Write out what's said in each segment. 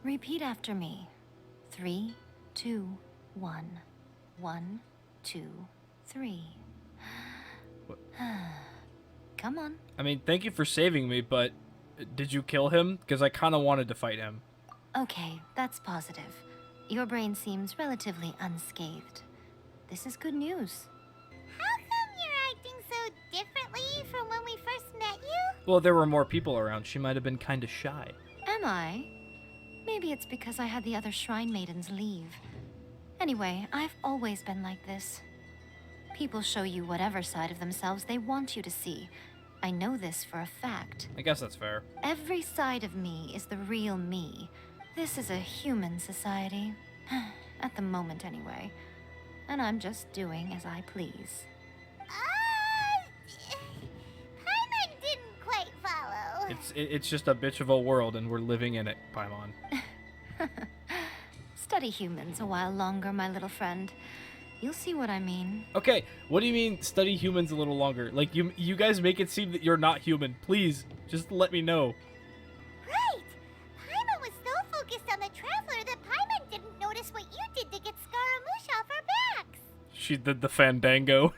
Repeat after me. 3, 2, 1. 1, 2, 3. What? Come on. I mean, thank you for saving me, but did you kill him? Because I kind of wanted to fight him. Okay, that's positive. Your brain seems relatively unscathed. This is good news. How come you're acting so differently from when we first met you? Well, there were more people around. She might have been kind of shy. Am I? Maybe it's because I had the other shrine maidens leave. Anyway, I've always been like this. People show you whatever side of themselves they want you to see. I know this for a fact. I guess that's fair. Every side of me is the real me. This is a human society. At the moment, anyway. And I'm just doing as I please. Paimon didn't quite follow. It's just a bitch of a world, and we're living in it, Paimon. Study humans a while longer, my little friend. You'll see what I mean. Okay, what do you mean study humans a little longer? Like, you guys make it seem that you're not human. Please, just let me know. Right! Paimon was so focused on the Traveler that Paimon didn't notice what you did to get Scaramouche off our backs. She did the fandango.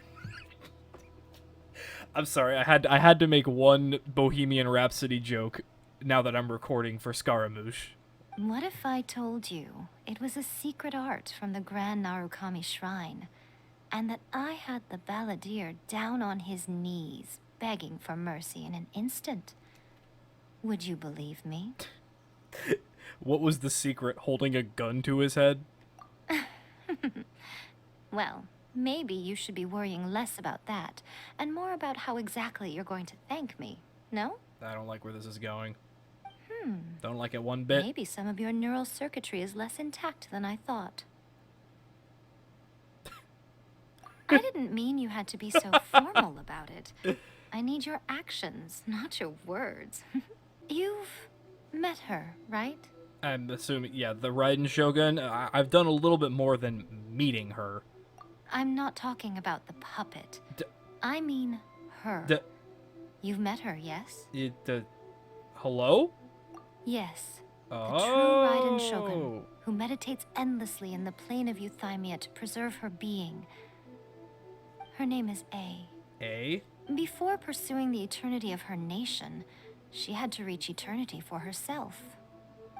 I'm sorry, I had to make one Bohemian Rhapsody joke now that I'm recording for Scaramouche. What if I told you it was a secret art from the Grand Narukami Shrine, and that I had the balladeer down on his knees, begging for mercy in an instant? Would you believe me? What was the secret? Holding a gun to his head? Well, maybe you should be worrying less about that, and more about how exactly you're going to thank me, no? I don't like where this is going. Don't like it one bit. Maybe some of your neural circuitry is less intact than I thought. I didn't mean you had to be so formal about it. I need your actions, not your words. You've met her, right? I'm assuming, yeah, the Raiden Shogun. I've done a little bit more than meeting her. I'm not talking about the puppet. I mean her. You've met her, yes? Hello? Yes. Oh. The true Raiden Shogun, who meditates endlessly in the plane of Euthymia to preserve her being. Her name is A. A? Before pursuing the eternity of her nation, she had to reach eternity for herself.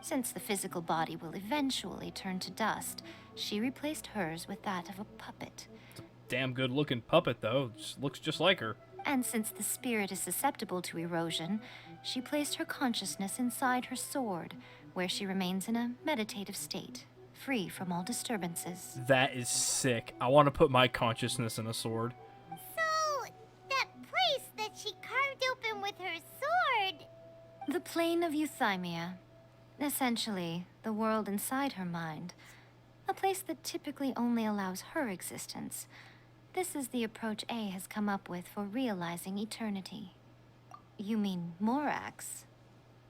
Since the physical body will eventually turn to dust, she replaced hers with that of a puppet. It's a damn good looking puppet, though. Looks just like her. And since the spirit is susceptible to erosion, she placed her consciousness inside her sword, where she remains in a meditative state, free from all disturbances. That is sick. I want to put my consciousness in a sword. So, that place that she carved open with her sword... The plane of Euthymia. Essentially, the world inside her mind. A place that typically only allows her existence. This is the approach A has come up with for realizing eternity. You mean Morax?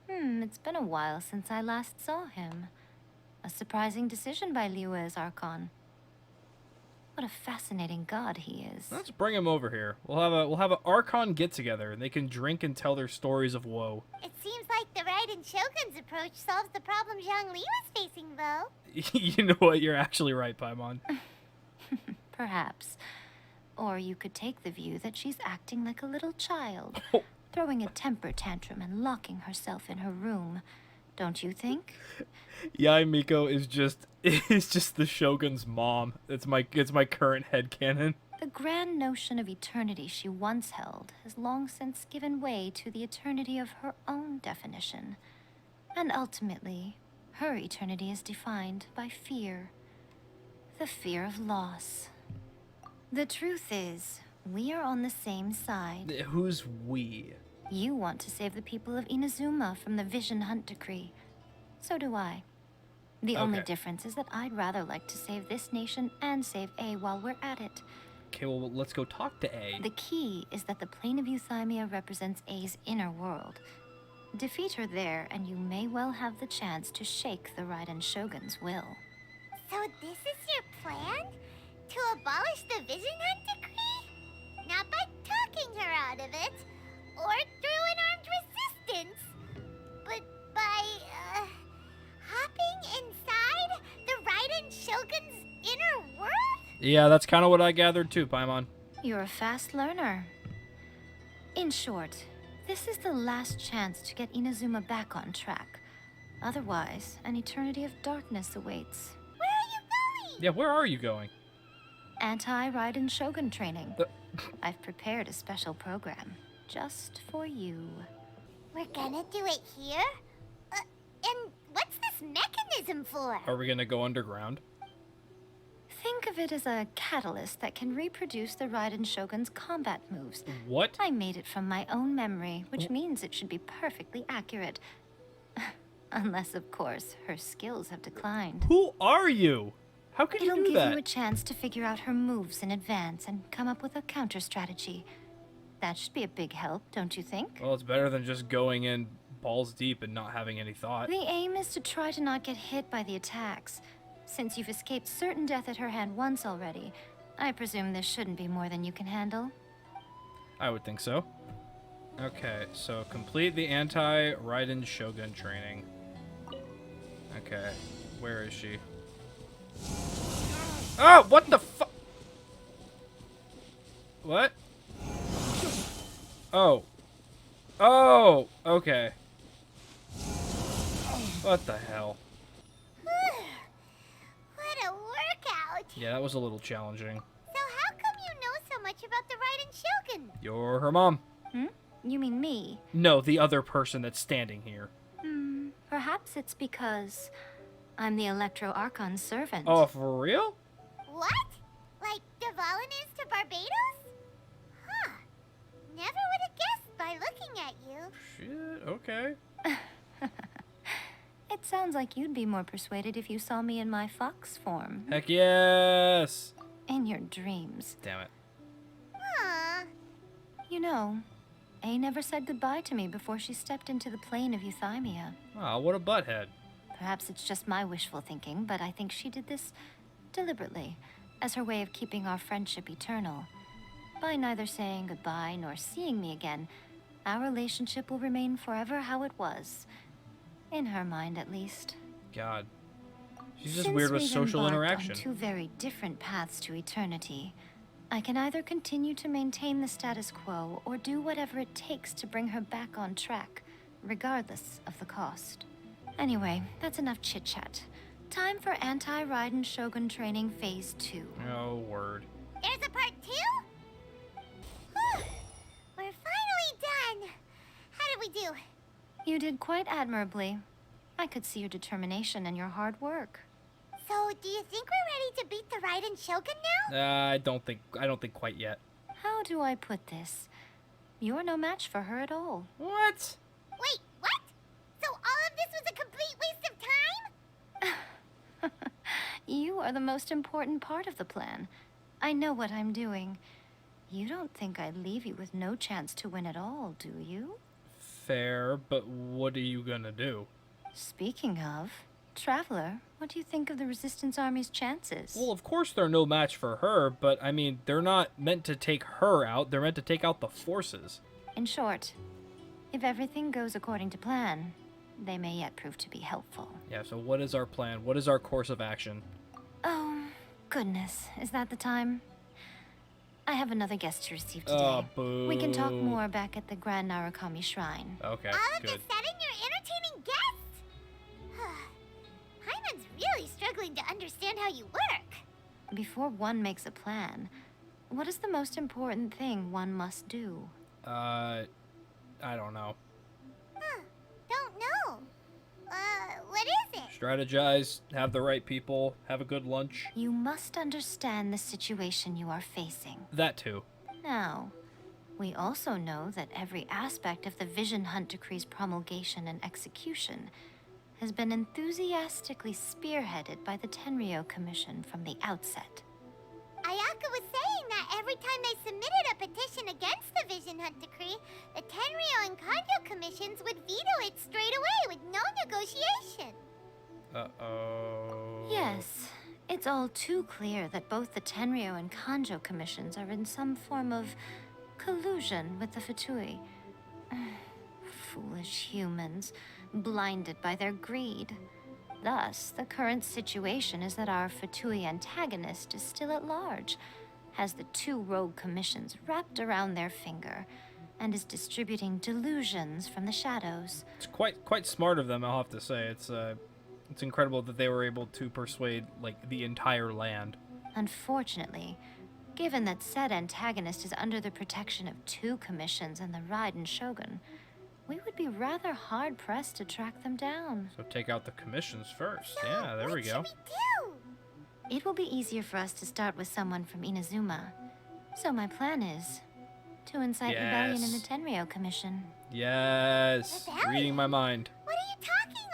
It's been a while since I last saw him. A surprising decision by Liyue's Archon. What a fascinating god he is. Let's bring him over here. We'll have an Archon get together, and they can drink and tell their stories of woe. It seems like the Raiden Shogun's approach solves the problem Zhongli was facing, though. You know what? You're actually right, Paimon. Perhaps. Or you could take the view that she's acting like a little child, Oh. throwing a temper tantrum and locking herself in her room. Don't you think? Yae Miko is just the Shogun's mom. It's my current headcanon. The grand notion of eternity she once held has long since given way to the eternity of her own definition. And ultimately, her eternity is defined by fear. The fear of loss. The truth is, we are on the same side. Who's we? You want to save the people of Inazuma from the Vision Hunt Decree. So do I. The only Okay. difference is that I'd rather like to save this nation and save A while we're at it. Okay, well, let's go talk to A. The key is that the plane of Euthymia represents A's inner world. Defeat her there, and you may well have the chance to shake the Raiden Shogun's will. So this is your plan? To abolish the Vision Hunt Decree? Not by talking her out of it, or through an armed resistance, but by, hopping Yeah, that's kind of what I gathered too, Paimon. You're a fast learner. In short, this is the last chance to get Inazuma back on track. Otherwise, an eternity of darkness awaits. Where are you going? Yeah, where are you going? Anti-Raiden Shogun training. I've prepared a special program just for you. We're gonna do it here? And what's this mechanism for? Are we gonna go underground? Think of it as a catalyst that can reproduce the Raiden Shogun's combat moves. What? I made it from my own memory, which means it should be perfectly accurate. Unless, of course, her skills have declined. Who are you? How can It'll you do give that? you a chance to figure out her moves in advance and come up with a counter strategy. That should be a big help, don't you think? Well, it's better than just going in balls deep and not having any thought. The aim is to try to not get hit by the attacks. Since you've escaped certain death at her hand once already, I presume this shouldn't be more than you can handle. I would think so. Okay, so complete the anti-Raiden Shogun training. Okay, where is she? Oh, what the fu- What? Oh. Oh, okay. What the hell? What a workout! Yeah, that was a little challenging. So how come you know so much about the Raiden Shogun? You're her mom. Hmm? You mean me? No, the other person that's standing here. Perhaps it's because I'm the Electro Archon's servant. Oh, for real? What? Like Devalin is to Barbados? Huh. Never would have guessed by looking at you. Shit, okay. It sounds like you'd be more persuaded if you saw me in my fox form. Heck yes! In your dreams. Damn it. Aw. You know, A never said goodbye to me before she stepped into the plane of Euthymia. Wow, what a butthead. Perhaps it's just my wishful thinking, but I think she did this deliberately, as her way of keeping our friendship eternal. By neither saying goodbye nor seeing me again, our relationship will remain forever how it was. In her mind, at least. God. She's just Since weird with we've social embarked interaction. on two very different paths to eternity, I can either continue to maintain the status quo or do whatever it takes to bring her back on track, regardless of the cost. Anyway, that's enough chit-chat. Time for anti-Raiden Shogun training phase 2. Oh, word. There's a part 2? Whew. We're finally done. How did we do? You did quite admirably. I could see your determination and your hard work. So, do you think we're ready to beat the Raiden Shogun now? I don't think quite yet. How do I put this? You're no match for her at all. What? Wait, what? So all of this was a complete waste of time? You are the most important part of the plan. I know what I'm doing. You don't think I'd leave you with no chance to win at all, do you? Fair, but what are you gonna do? Speaking of, Traveler, what do you think of the Resistance Army's chances? Well, of course they're no match for her, but I mean, they're not meant to take her out, they're meant to take out the forces. In short, if everything goes according to plan, they may yet prove to be helpful. Yeah, so what is our plan? What is our course of action? Oh, goodness. Is that the time? I have another guest to receive today. Oh, boo. We can talk more back at the Grand Narukami Shrine. Okay, All of good. this setting you're entertaining guests? Hyman's really struggling to understand how you work. Before one makes a plan, what is the most important thing one must do? I don't know. Don't know. What is it? Strategize, have the right people, have a good lunch. You must understand the situation you are facing. That too. Now, we also know that every aspect of the Vision Hunt Decree's promulgation and execution has been enthusiastically spearheaded by the Tenryou Commission from the outset. Ayaka was saying that every time they submitted a petition against the Vision Hunt Decree, the Tenryou and Kanjou Commissions would veto it straight away with no negotiation. Uh-oh. Yes, it's all too clear that both the Tenryou and Kanjou Commissions are in some form of collusion with the Fatui. Foolish humans, blinded by their greed. Thus, the current situation is that our Fatui antagonist is still at large, has the two rogue commissions wrapped around their finger, and is distributing delusions from the shadows. It's quite smart of them, I'll have to say. It's incredible that they were able to persuade, like, the entire land. Unfortunately, given that said antagonist is under the protection of two commissions and the Raiden Shogun, we would be rather hard-pressed to track them down. So take out the commissions first. So, Yeah, there we what go. should we do? It will be easier for us to start with someone from Inazuma. So my plan is to incite rebellion in the Yes. Tenryou Commission. Yes, reading my mind. What are you talking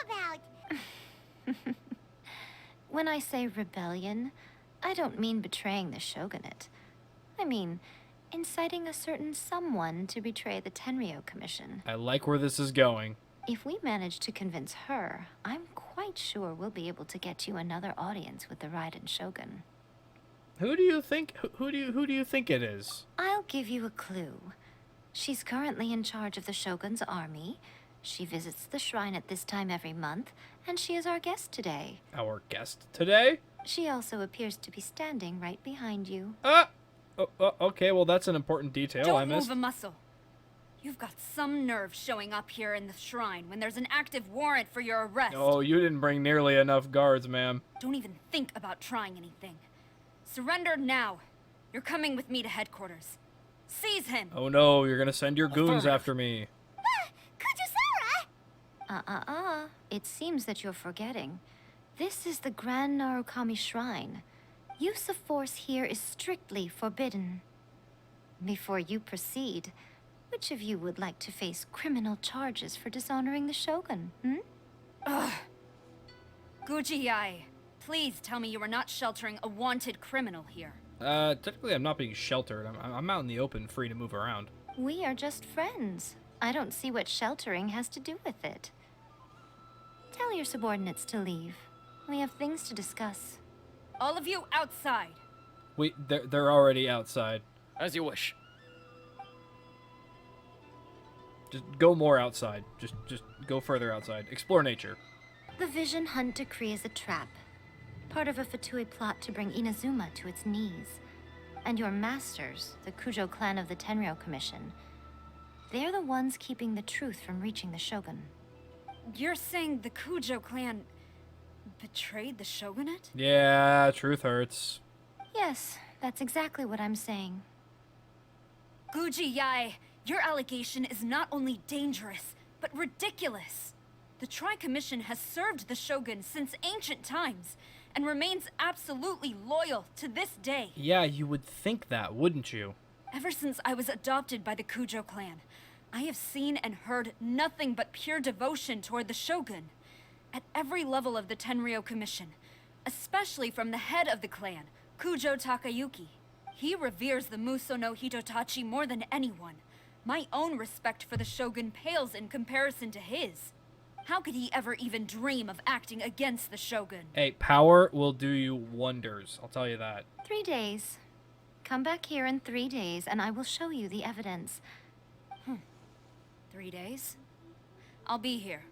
about? When I say rebellion, I don't mean betraying the shogunate. I mean inciting a certain someone to betray the Tenryou Commission. I like where this is going. If we manage to convince her, I'm quite sure we'll be able to get you another audience with the Raiden Shogun. Who do you think? Who do you think it is? I'll give you a clue. She's currently in charge of the Shogun's army. She visits the shrine at this time every month, and she is our guest today. Our guest today? She also appears to be standing right behind you. Okay, well that's an important detail I Don't missed. move a muscle. You've got some nerve showing up here in the shrine when there's an active warrant for your arrest. Oh, you didn't bring nearly enough guards, ma'am. Don't even think about trying anything. Surrender now. You're coming with me to headquarters. Seize him! Oh no, you're gonna send your goons Affirmative. after me. Kujou Sara! It seems that you're forgetting. This is the Grand Narukami Shrine. Use of force here is strictly forbidden. Before you proceed, which of you would like to face criminal charges for dishonoring the Shogun, Ugh. Guji Yae, please tell me you are not sheltering a wanted criminal here. Technically I'm not being sheltered. I'm out in the open, free to move around. We are just friends. I don't see what sheltering has to do with it. Tell your subordinates to leave. We have things to discuss. All of you outside. Wait, they're already outside. As you wish. Just go more outside. Just go further outside. Explore nature. The Vision Hunt Decree is a trap. Part of a Fatui plot to bring Inazuma to its knees. And your masters, the Kujou Clan of the Tenryou Commission, they're the ones keeping the truth from reaching the Shogun. You're saying the Kujou Clan betrayed the shogunate? Yeah, truth hurts. Yes, that's exactly what I'm saying. Guji Yae, your allegation is not only dangerous, but ridiculous. The Tri-Commission has served the Shogun since ancient times, and remains absolutely loyal to this day. Yeah, you would think that, wouldn't you? Ever since I was adopted by the Kujou Clan, I have seen and heard nothing but pure devotion toward the Shogun. At every level of the Tenryou Commission, especially from the head of the clan, Kujou Takayuki. He reveres the Muso no Hitotachi more than anyone. My own respect for the Shogun pales in comparison to his. How could he ever even dream of acting against the Shogun? Hey, power will do you wonders. I'll tell you that. 3 days. Come back here in 3 days, and I will show you the evidence. 3 days? I'll be here.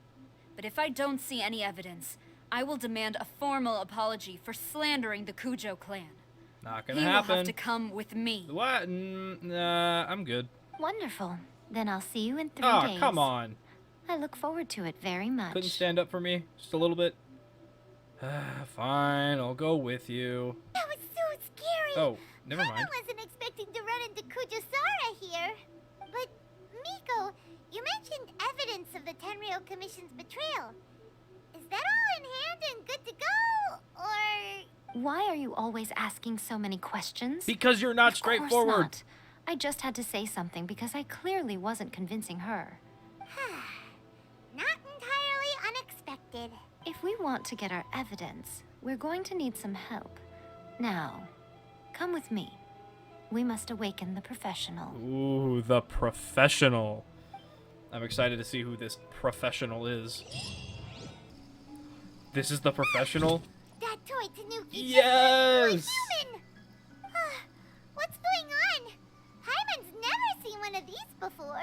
But if I don't see any evidence, I will demand a formal apology for slandering the Kujou Clan. Not gonna He will happen. have to come with me. What? Nah, I'm good. Wonderful. Then I'll see you in 3 Oh, days. come on. I look forward to it very much. Couldn't stand up for me? Just a little bit? Fine, I'll go with you. That was so scary! Oh, never I mind. wasn't expecting to run into Kujou Sara here. But, Miko, you mentioned evidence of the Tenryou Commission's betrayal. Is that all in hand and good to go? Or... Why are you always asking so many questions? Because you're not Of course straightforward. not. I just had to say something because I clearly wasn't convincing her. Not entirely unexpected. If we want to get our evidence, we're going to need some help. Now, come with me. We must awaken the professional. Ooh, the professional. I'm excited to see who this professional is. This is the professional? That toy Tanuki Yes! human! What's going on? Hyman's never seen one of these before.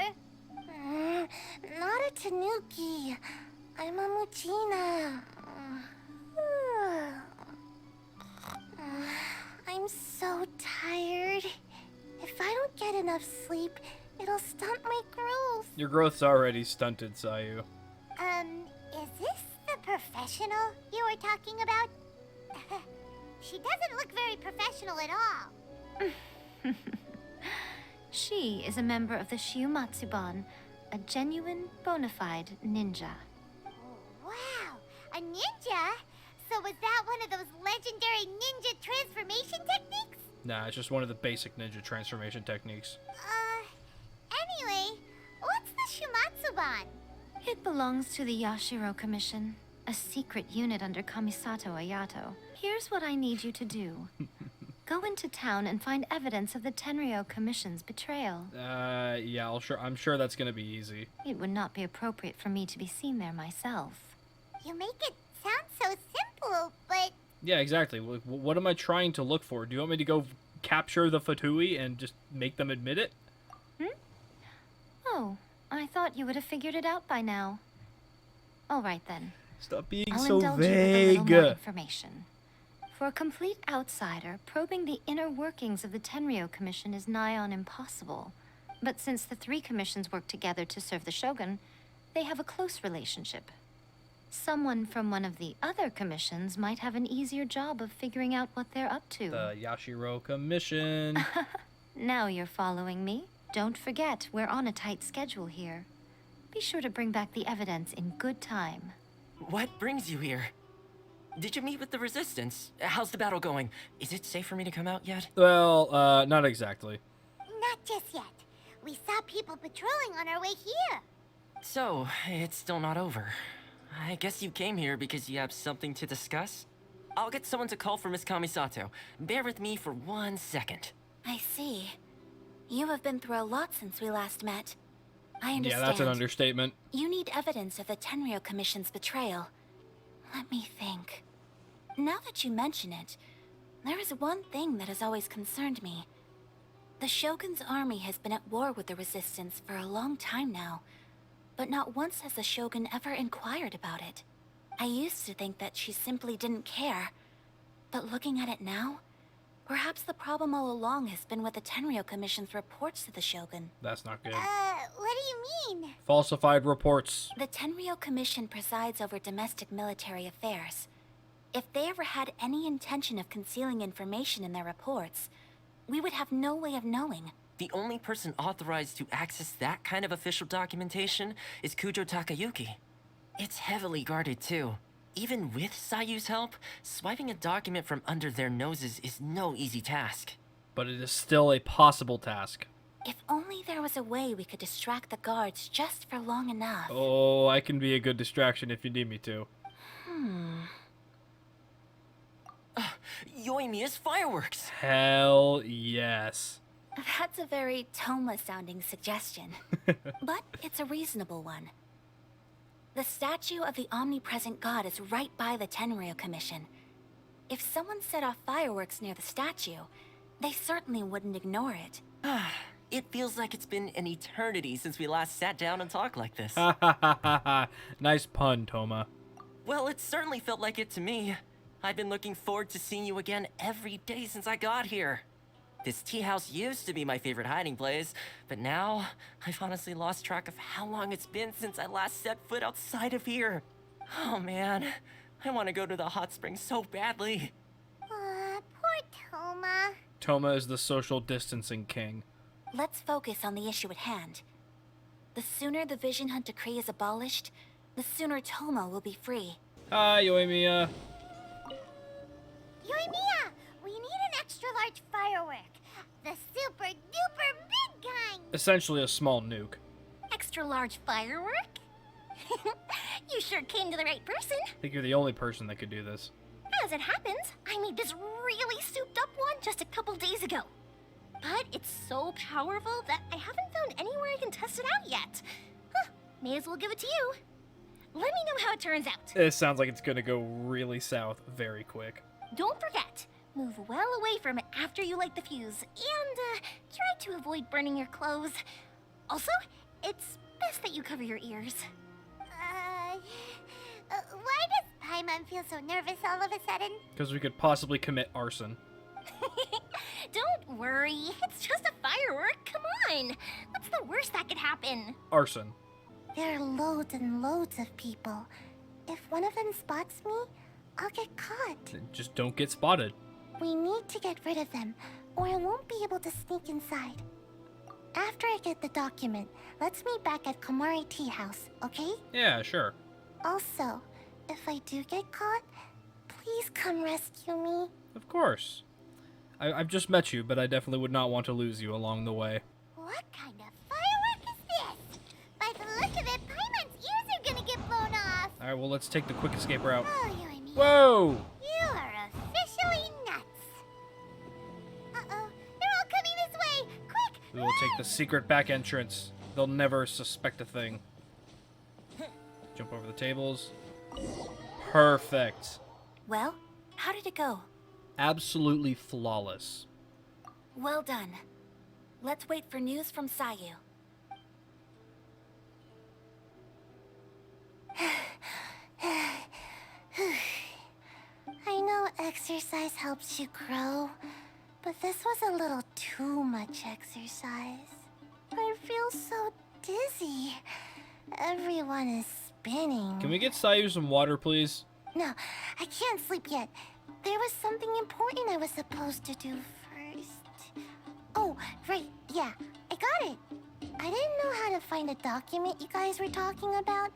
Not a Tanuki. I'm a Muchina. enough sleep, it'll stunt my growth. Your growth's already stunted, Sayu. Is this the professional you were talking about? She doesn't look very professional at all. She is a member of the Shiumatsuban, a genuine, bona fide ninja. Wow, a ninja? So was that one of those legendary ninja transformation techniques? Nah, it's just one of the basic ninja transformation techniques. Anyway, what's the Shiumatsuban? It belongs to the Yashiro Commission, a secret unit under Kamisato Ayato. Here's what I need you to do. Go into town and find evidence of the Tenryou Commission's betrayal. Yeah, I'm sure that's gonna be easy. It would not be appropriate for me to be seen there myself. You make it sound so simple, but Yeah, exactly. What am I trying to look for? Do you want me to go capture the Fatui and just make them admit it? Oh, I thought you would have figured it out by now. All right then. Stop being I'll so indulge you with a little more vague. information. For a complete outsider, probing the inner workings of the Tenryou Commission is nigh on impossible. But since the three commissions work together to serve the Shogun, they have a close relationship. Someone from one of the other commissions might have an easier job of figuring out what they're up to. The Yashiro Commission. Now you're following me. Don't forget, we're on a tight schedule here. Be sure to bring back the evidence in good time. What brings you here? Did you meet with the Resistance? How's the battle going? Is it safe for me to come out yet? Well, not exactly. not just yet. We saw people patrolling on our way here. So, it's still not over. I guess you came here because you have something to discuss? I'll get someone to call for Miss Kamisato. Bear with me for 1 second. I see. You have been through a lot since we last met. I understand. Yeah, that's an understatement. You need evidence of the Tenryou Commission's betrayal. Let me think. Now that you mention it, there is one thing that has always concerned me. The Shogun's army has been at war with the Resistance for a long time now, but not once has the Shogun ever inquired about it. I used to think that she simply didn't care, but looking at it now, perhaps the problem all along has been with the Tenryou Commission's reports to the Shogun. That's not good. What do you mean? Falsified reports. The Tenryou Commission presides over domestic military affairs. If they ever had any intention of concealing information in their reports, we would have no way of knowing. The only person authorized to access that kind of official documentation is Kujou Takayuki. It's heavily guarded too. Even with Sayu's help, swiping a document from under their noses is no easy task. But it is still a possible task. If only there was a way we could distract the guards just for long enough. Oh, I can be a good distraction if you need me to. Yoimiya's fireworks! Hell yes. That's a very Toma-sounding suggestion, but it's a reasonable one. The statue of the omnipresent god is right by the Tenryou Commission. If someone set off fireworks near the statue, they certainly wouldn't ignore it. It feels like it's been an eternity since we last sat down and talked like this. Ha ha ha ha ha. Nice pun, Toma. Well, it certainly felt like it to me. I've been looking forward to seeing you again every day since I got here. This tea house used to be my favorite hiding place, but now I've honestly lost track of how long it's been since I last set foot outside of here. Oh man, I want to go to the hot springs so badly. Poor Toma. Toma is the social distancing king. Let's focus on the issue at hand. The sooner the Vision Hunt decree is abolished, the sooner Toma will be free. Hi, Yoimiya. Yoimiya, we need an extra large firework. The super duper big kind. Essentially a small nuke. Extra large firework? You sure came to the right person. I think you're the only person that could do this. As it happens, I made this really souped up one just a couple days ago. But it's so powerful that I haven't found anywhere I can test it out yet. Huh, may as well give it to you. Let me know how it turns out. It sounds like it's gonna go really south very quick. Don't forget, move well away from it after you light the fuse, and try to avoid burning your clothes. Also, it's best that you cover your ears. Why does Paimon feel so nervous all of a sudden? Because we could possibly commit arson. don't worry. It's just a firework. Come on. What's the worst that could happen? Arson. There are loads and loads of people. If one of them spots me, I'll get caught. Just don't get spotted. We need to get rid of them, or I won't be able to sneak inside. After I get the document, let's meet back at Komari Tea House, okay? Yeah, sure. Also, if I do get caught, please come rescue me. Of course. I've just met you, but I definitely would not want to lose you along the way. What kind of firework is this? By the look of it, Paimon's ears are gonna get blown off. Alright, well, let's take the quick escape route. Oh, Yoimiya. Whoa! You are officially nuts. Uh-oh, they're all coming this way. Quick, We will take the secret back entrance. They'll never suspect a thing. Jump over the tables. Perfect. Well, how did it go? Absolutely flawless. Well done. Let's wait for news from Sayu. I know exercise helps you grow, but this was a little too much exercise. I feel so dizzy. Everyone is spinning. Can we get Sayu some water, please? No, I can't sleep yet. There was something important I was supposed to do first. Oh, right, yeah, I got it. I didn't know how to find a document you guys were talking about,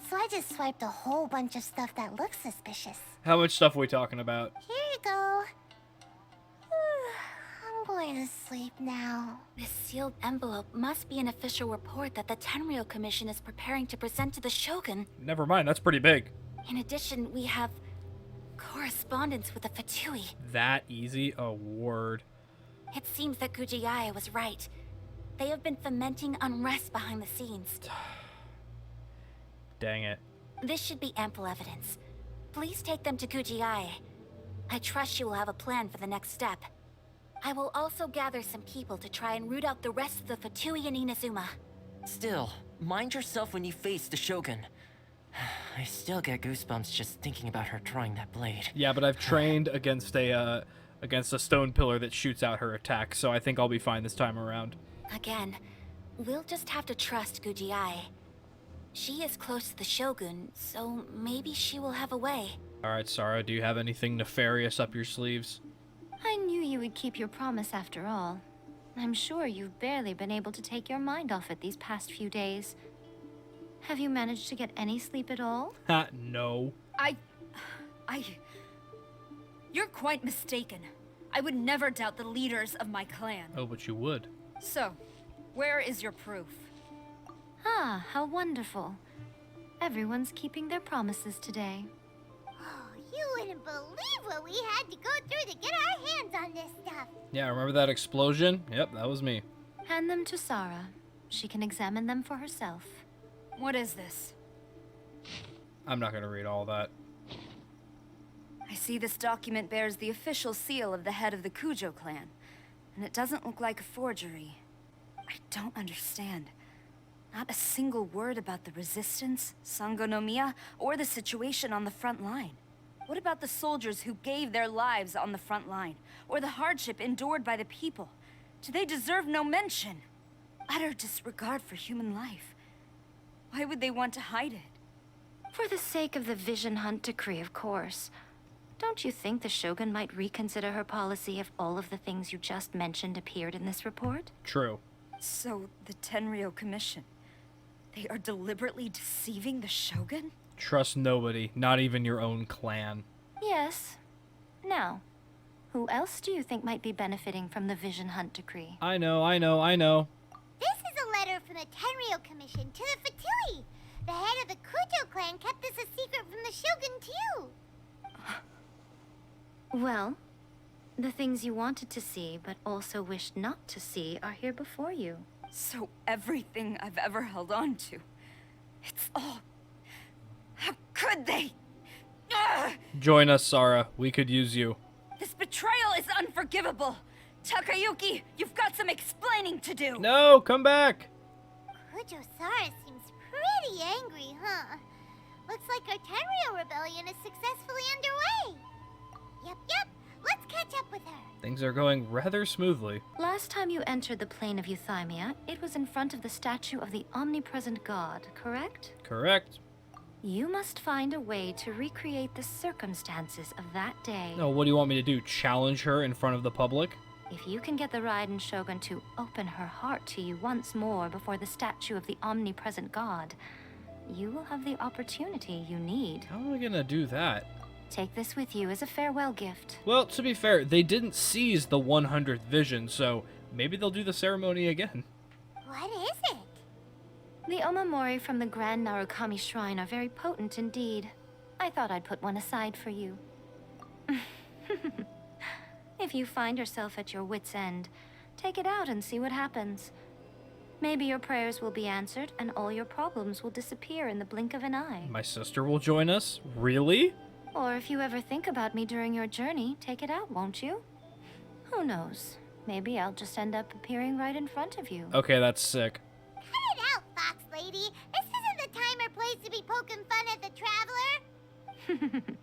so I just swiped a whole bunch of stuff that looks suspicious. How much stuff are we talking about? Here you go. I'm going to sleep now. This sealed envelope must be an official report that the Tenryou Commission is preparing to present to the Shogun. Never mind, that's pretty big. In addition, we have correspondence with the Fatui. That easy? A word. It seems that Yae was right. They have been fomenting unrest behind the scenes. Dang it. This should be ample evidence. Please take them to Yae. I trust she will have a plan for the next step. I will also gather some people to try and root out the rest of the Fatui and Inazuma. Still, mind yourself when you face the Shogun. I still get goosebumps just thinking about her drawing that blade. Yeah, but I've trained against a stone pillar that shoots out her attack, so I think I'll be fine this time around. Again, we'll just have to trust Yae. She is close to the Shogun, so maybe she will have a way. Alright, Sara, do you have anything nefarious up your sleeves? I knew you would keep your promise after all. I'm sure you've barely been able to take your mind off it these past few days. Have you managed to get any sleep at all? Ha, no. You're quite mistaken. I would never doubt the leaders of my clan. Oh, but you would. So, where is your proof? Ah, how wonderful. Everyone's keeping their promises today. Oh, you wouldn't believe what we had to go through to get our hands on this stuff. Yeah, remember that explosion? Yep, that was me. Hand them to Sara. She can examine them for herself. What is this? I'm not gonna read all that. I see this document bears the official seal of the head of the Kujou Clan, and it doesn't look like a forgery. I don't understand. Not a single word about the resistance, Sangonomiya, or the situation on the front line. What about the soldiers who gave their lives on the front line, or the hardship endured by the people? Do they deserve no mention? Utter disregard for human life. Why would they want to hide it? For the sake of the Vision Hunt decree, of course. Don't you think the Shogun might reconsider her policy if all of the things you just mentioned appeared in this report? True. So, the Tenryou Commission, they are deliberately deceiving the Shogun? Trust nobody, not even your own clan. Yes. Now, who else do you think might be benefiting from the Vision Hunt decree? I know. This is a letter from the Tenryou Commission to the Fatui. The head of the Kujou Clan kept this a secret from the Shogun, too. Well, the things you wanted to see but also wished not to see are here before you. So everything I've ever held on to, it's all... How could they? Ugh! Join us, Sara. We could use you. This betrayal is unforgivable! Takayuki, you've got some explaining to do! No, come back! Kujou Sara seems pretty angry, huh? Looks like our Tenryou rebellion is successfully underway. Yep, let's catch up with her. Things are going rather smoothly. Last time you entered the plane of Euthymia, it was in front of the statue of the omnipresent god, correct? Correct. You must find a way to recreate the circumstances of that day. No, what do you want me to do? Challenge her in front of the public? If you can get the Raiden Shogun to open her heart to you once more before the statue of the omnipresent god, you will have the opportunity you need. How am I gonna do that? Take this with you as a farewell gift. Well, to be fair, they didn't seize the 100th vision, so maybe they'll do the ceremony again. What is it? The omamori from the Grand Narukami Shrine are very potent indeed. I thought I'd put one aside for you. If you find yourself at your wit's end, take it out and see what happens. Maybe your prayers will be answered and all your problems will disappear in the blink of an eye. My sister will join us? Really? Or if you ever think about me during your journey, take it out, won't you? Who knows? Maybe I'll just end up appearing right in front of you. Okay, that's sick. Cut it out, Fox Lady. This isn't the time or place to be poking fun at the Traveler.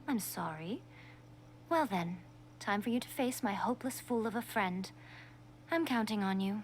I'm sorry. Well then, time for you to face my hopeless fool of a friend. I'm counting on you.